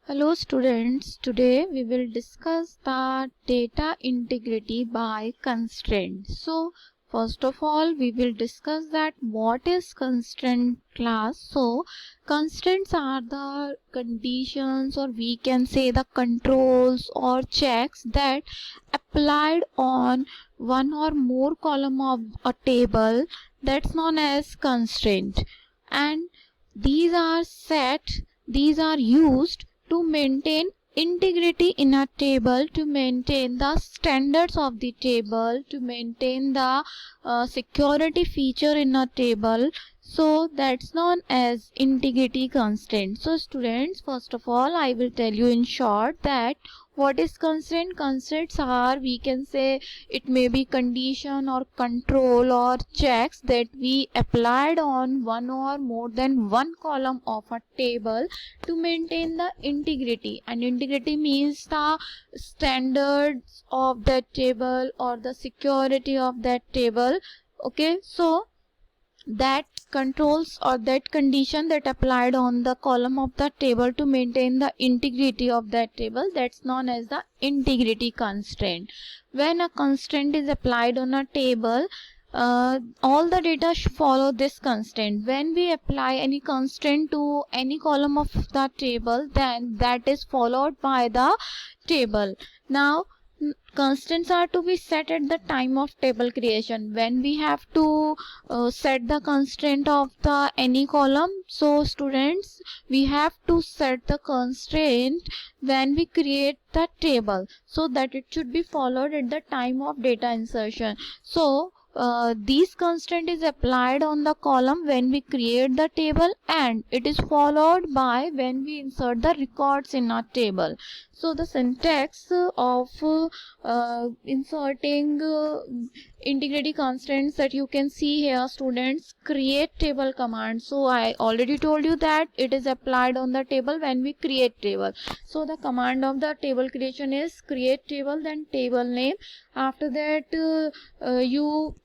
Hello students, today we will discuss the data integrity by constraint. So first of all we will discuss that what is constraint class. So constraints are the conditions, or we can say the controls or checks that applied on one or more column of a table, that's known as constraint. And these are used to maintain integrity in a table, to maintain the standards of the table, to maintain the security feature in a table. So that's known as integrity constraint. So students, first of all I will tell you in short that what is constraint. Constraints are, we can say, it may be condition or control or checks that we applied on one or more than one column of a table to maintain the integrity. And integrity means the standards of that table or the security of that table. Okay, so that controls or that condition that applied on the column of the table to maintain the integrity of that table, that's known as the integrity constraint. When a constraint is applied on a table, all the data should follow this constraint. When we apply any constraint to any column of the table, then that is followed by the table. Now constants are to be set at the time of table creation. When we have to set the constraint of the any column, so students, we have to set the constraint when we create the table, so that it should be followed at the time of data insertion. So these constraint is applied on the column when we create the table, and it is followed by when we insert the records in our table. So the syntax of inserting integrity constraints that you can see here, students: create table command. So I already told you that it is applied on the table when we create table. So the command of the table creation is create table, then table name. After that you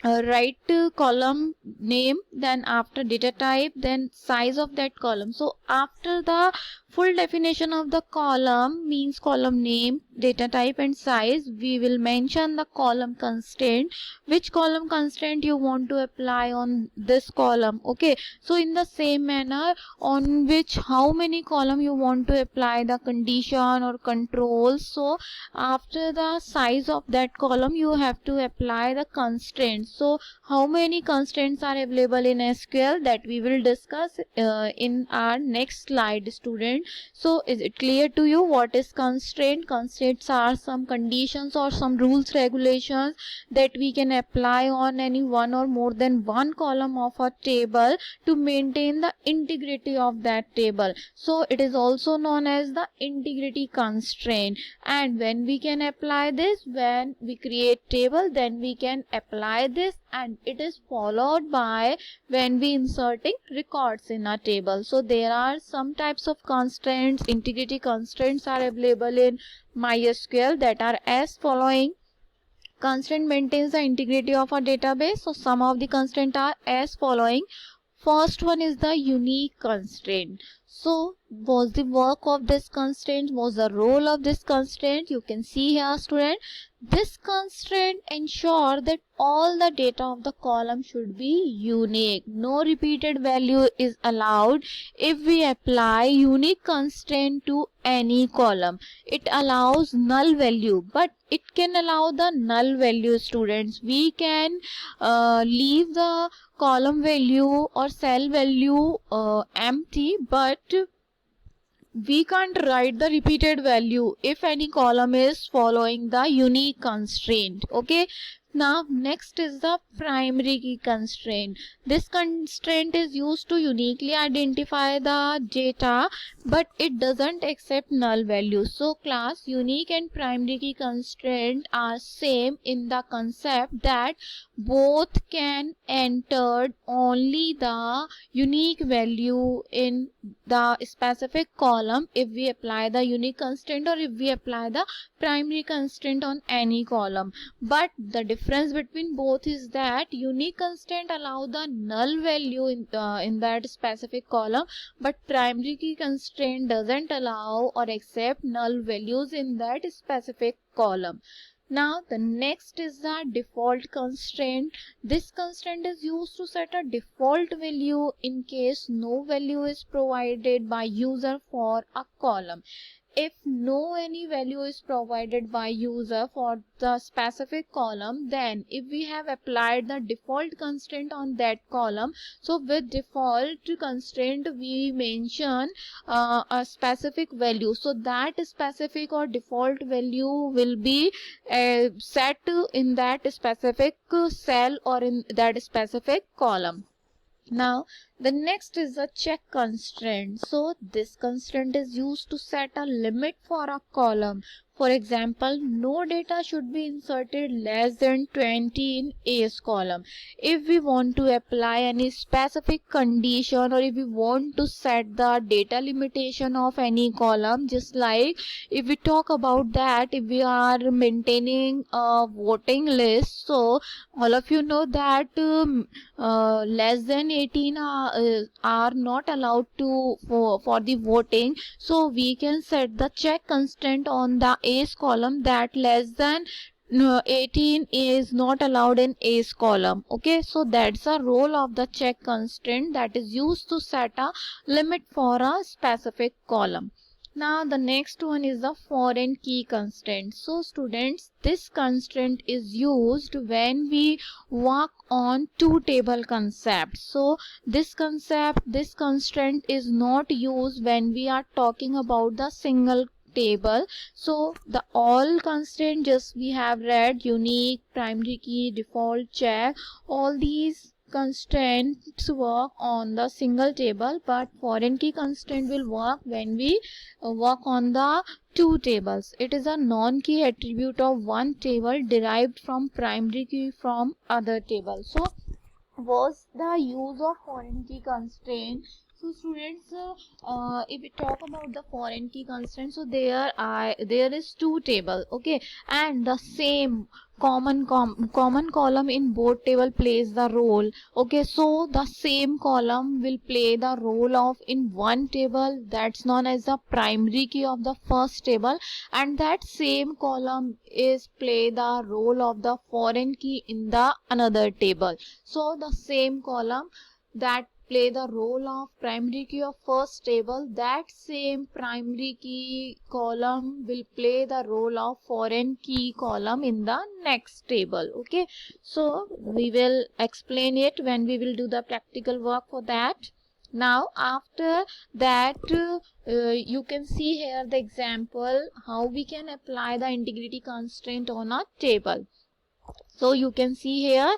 write column name, then after data type, then size of that column. So after the full definition of the column, means column name, data type and size, we will mention the column constraint, which column constraint you want to apply on this column. Okay, so in the same manner, on which how many column you want to apply the condition or control. So after the size of that column you have to apply the constraints. So how many constraints are available in SQL, that we will discuss in our next slide, student. So is it clear to you what is constraint? Constraints are some conditions or some rules, regulations that we can apply on any one or more than one column of a table to maintain the integrity of that table. So it is also known as the integrity constraint. And when we can apply this, when we create table, then we can apply this, and it is followed by when we inserting records in a table. So there are some types of constraints. Integrity constraints are available in MySQL, that are as following. Constraint maintains the integrity of a database. So some of the constraints are as following. First one is the unique constraint. So was the work of this constraint, was the role of this constraint, you can see here, student. This constraint ensure that all the data of the column should be unique. No repeated value is allowed. If we apply unique constraint to any column, it allows null value, but it can allow the null value, students. We can leave the column value or cell value empty, but we can't write the repeated value if any column is following the unique constraint. Okay, now next is the primary key constraint. This constraint is used to uniquely identify the data, but it doesn't accept null values. So class unique and primary key constraint are same in the concept that both can enter only the unique value in the specific column if we apply the unique constraint or if we apply the primary constraint on any column. But the difference between both is that unique constraint allow the null value in that specific column, but primary key constraint doesn't allow or accept null values in that specific column. Now the next is the default constraint. This constraint is used to set a default value in case no value is provided by user for a column. If no any value is provided by user for the specific column, then if we have applied the default constraint on that column, so with default constraint we mention a specific value, so that specific or default value will be set in that specific cell or in that specific column. Now the next is a check constraint. So this constraint is used to set a limit for a column. For example, no data should be inserted less than 20 in A's column. If we want to apply any specific condition, or if we want to set the data limitation of any column, just like if we talk about that, if we are maintaining a voting list, so all of you know that less than 18 are not allowed to for the voting. So we can set the check constraint on the A's column that less than 18 is not allowed in A's column. Okay, so that's a role of the check constraint that is used to set a limit for a specific column. Now the next one is the foreign key constraint. So students, this constraint is used when we work on two table concepts. So this constraint is not used when we are talking about the single table. So the all constraint just we have read, unique, primary key, default, check, all these constraints work on the single table, but foreign key constraint will work when we work on the two tables. It is a non-key attribute of one table derived from primary key from other table. So what's the use of foreign key constraint? So students, if we talk about the foreign key constraint, so there is two table, okay, and the same common column in both table plays the role. Okay, so the same column will play the role of in one table, that's known as the primary key of the first table, and that same column is play the role of the foreign key in the another table. So the same column that play the role of primary key of first table, that same primary key column will play the role of foreign key column in the next table. Okay, so we will explain it when we will do the practical work for that. Now after that you can see here the example how we can apply the integrity constraint on a table. So you can see here,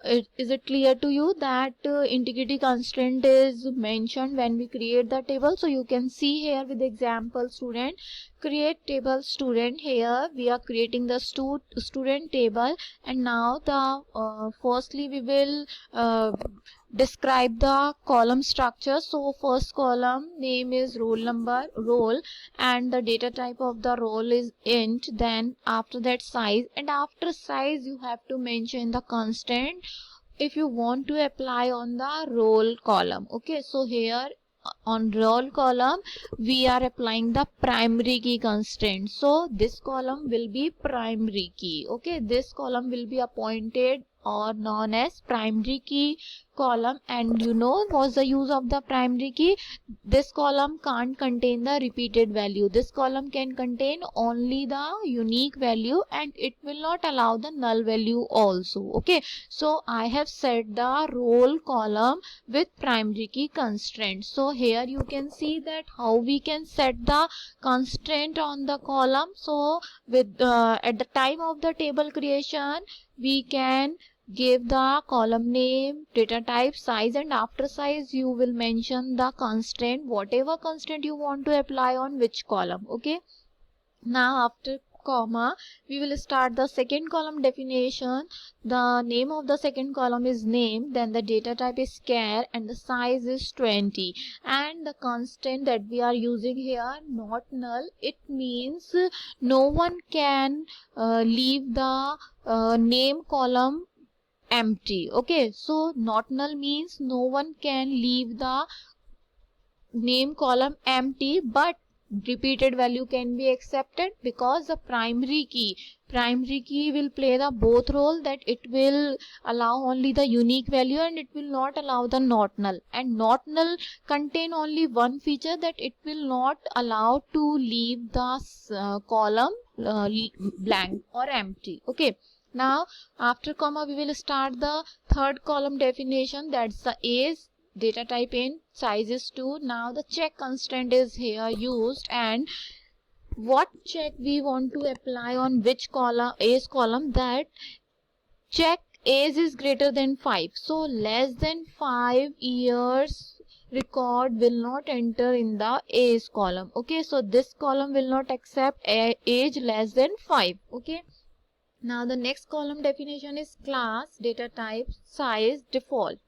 is it clear to you that integrity constraint is mentioned when we create the table? So you can see here with the example, student, create table student. Here we are creating the student table, and now the firstly we will describe the column structure. So first column name is roll number, roll, and the data type of the roll is int. Then after that size, and after size you have to mention the constant if you want to apply on the roll column. Okay, so here on roll column we are applying the primary key constraint. So this column will be primary key. Okay, this column will be appointed or known as primary key column. And you know what's the use of the primary key? This column can't contain the repeated value. This column can contain only the unique value, and it will not allow the null value also. Okay, so I have set the roll column with primary key constraint. So here you can see that how we can set the constraint on the column. So with at the time of the table creation we can give the column name, data type, size, and after size you will mention the constraint, whatever constraint you want to apply on which column. Okay, now after comma, we will start the second column definition. The name of the second column is name, then the data type is char, and the size is 20. And the constant that we are using here, not null, it means no one can leave the name column empty. Okay, so not null means no one can leave the name column empty, but repeated value can be accepted, because the primary key will play the both role, that it will allow only the unique value and it will not allow the not null. And not null contain only one feature, that it will not allow to leave the column blank or empty. Okay, now after comma we will start the third column definition, that's the age, data type int, size is 2. Now the check constraint is here used, and what check we want to apply on which column, age column, that check age is greater than 5. So less than 5 years record will not enter in the age column. Okay, so this column will not accept age less than 5. Okay, now the next column definition is class, data type, size, default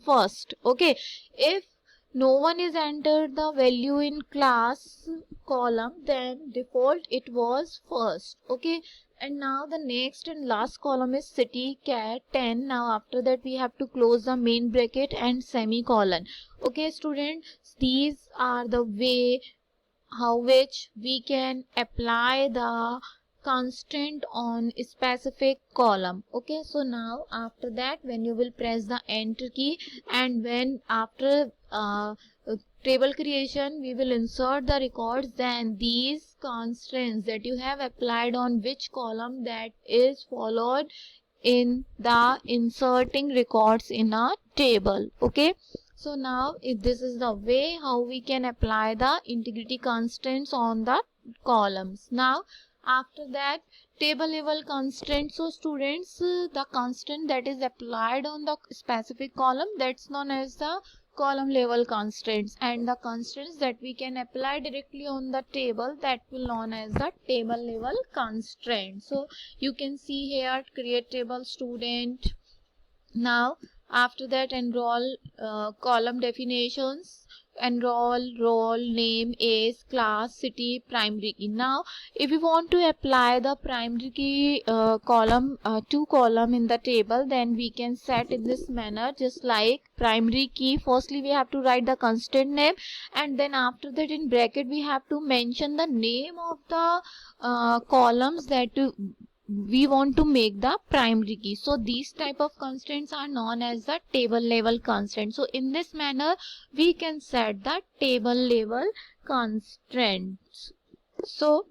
first. Okay, if no one is entered the value in class column, then default it was first. Okay, and now the next and last column is city char 10. Now after that we have to close the main bracket and semicolon. Okay students, these are the way how which we can apply the constant on specific column. Okay, so now after that, when you will press the enter key, and when after table creation we will insert the records, then these constraints that you have applied on which column, that is followed in the inserting records in a table. Okay, so now if this is the way how we can apply the integrity constraints on the columns. Now after that, table level constraint. So students, the constant that is applied on the specific column, that's known as the column level constraints, and the constraints that we can apply directly on the table, that will known as the table level constraint. So you can see here, create table student. Now after that, enroll column definitions, enroll, role, name, age, class, city, primary key. Now if we want to apply the primary key column to column in the table, then we can set in this manner, just like primary key, firstly we have to write the constant name, and then after that in bracket we have to mention the name of the columns that we want to make the primary key. So these type of constraints are known as the table level constraint. So in this manner we can set the table level constraints. So